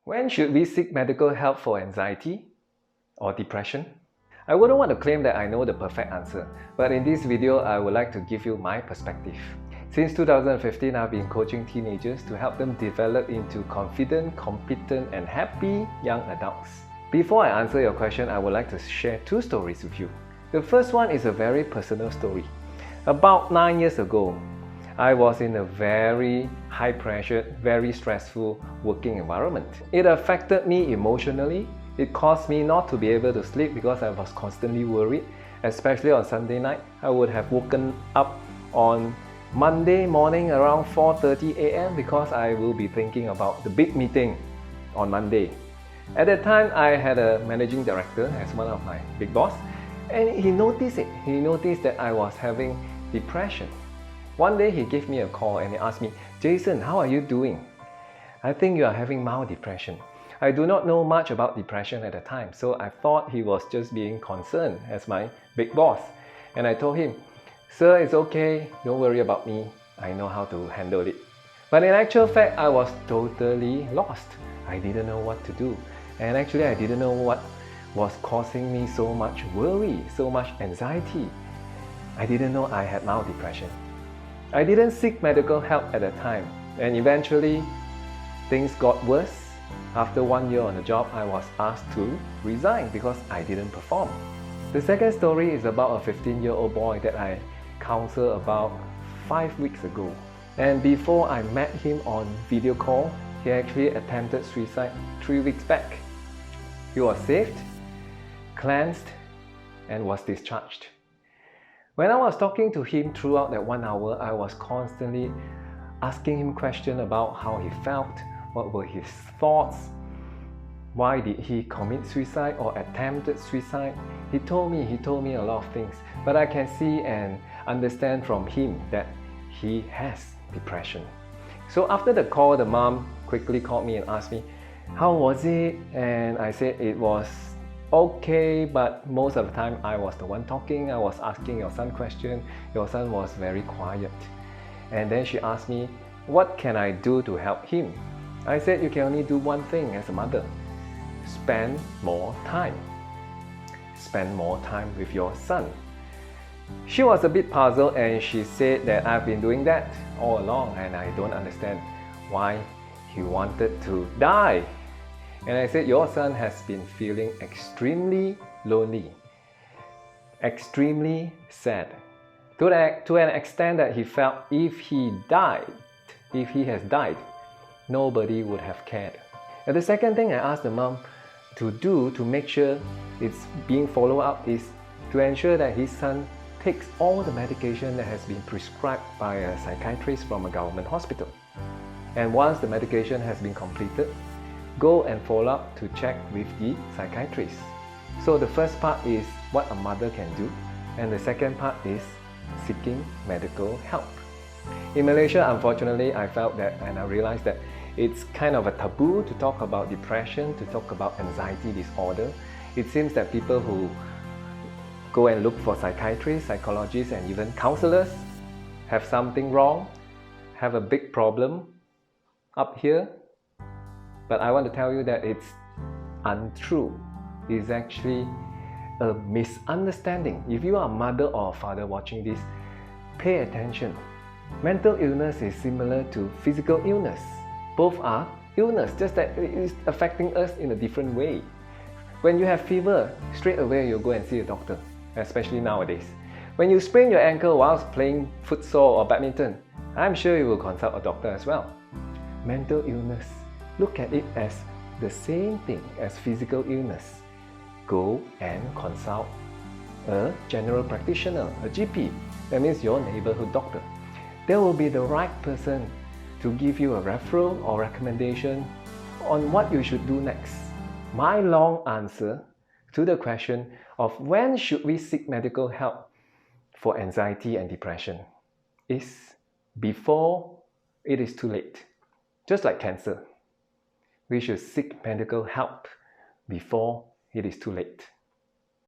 When should we seek medical help for anxiety or depression? I wouldn't want to claim that I know the perfect answer, but in this video, I would like to give you my perspective. Since 2015, I've been coaching teenagers to help them develop into confident, competent, and happy young adults. Before I answer your question, I would like to share two stories with you. The first one is a very personal story. About 9 years ago, I was in a very high-pressured, very stressful working environment. It affected me emotionally. It caused me not to be able to sleep because I was constantly worried, especially on Sunday night. I would have woken up on Monday morning around 4:30 a.m. because I will be thinking about the big meeting on Monday. At that time, I had a managing director as one of my big boss, and he noticed it. He noticed that I was having depression. One day he gave me a call and he asked me, "Jason, how are you doing? I think you are having mild depression." I do not know much about depression at the time, so I thought he was just being concerned as my big boss. And I told him, "Sir, it's okay, don't worry about me, I know how to handle it." But in actual fact, I was totally lost. I didn't know what to do. And actually, I didn't know what was causing me so much worry, so much anxiety. I didn't know I had mild depression. I didn't seek medical help at the time, and eventually things got worse. After 1 year on the job, I was asked to resign because I didn't perform. The second story is about a 15-year-old boy that I counseled about 5 weeks ago. And before I met him on video call, he actually attempted suicide 3 weeks back. He was saved, cleansed, and was discharged. When I was talking to him throughout that 1 hour, I was constantly asking him questions about how he felt, what were his thoughts, why did he commit suicide or attempted suicide. He told me a lot of things, but I can see and understand from him that he has depression. So after the call, the mom quickly called me and asked me, "How was it?" And I said it was okay, but most of the time I was the one talking. I was asking your son questions. Your son was very quiet. And then she asked me, "What can I do to help him?" I said, "You can only do one thing as a mother. Spend more time. Spend more time with your son." She was a bit puzzled and she said that I've been doing that all along and I don't understand why he wanted to die. And I said, "Your son has been feeling extremely lonely, extremely sad, to an extent that he felt if he has died, nobody would have cared." And the second thing I asked the mom to do to make sure it's being followed up is to ensure that his son takes all the medication that has been prescribed by a psychiatrist from a government hospital. And once the medication has been completed, go and follow up to check with the psychiatrist. So the first part is what a mother can do, and the second part is seeking medical help. In Malaysia, unfortunately, I felt that and I realized that it's kind of a taboo to talk about depression, to talk about anxiety disorder. It seems that people who go and look for psychiatrists, psychologists, and even counselors have something wrong, have a big problem up here. But I want to tell you that it's untrue. It's actually a misunderstanding. If you are a mother or a father watching this, pay attention. Mental illness is similar to physical illness. Both are illness, just that it is affecting us in a different way. When you have fever, straight away you go and see a doctor, especially nowadays. When you sprain your ankle whilst playing futsal or badminton, I'm sure you will consult a doctor as well. Mental illness, look at it as the same thing as physical illness. Go and consult a general practitioner, a GP, that means your neighborhood doctor. They will be the right person to give you a referral or recommendation on what you should do next. My long answer to the question of when should we seek medical help for anxiety and depression is before it is too late. Just like cancer, we should seek medical help before it is too late.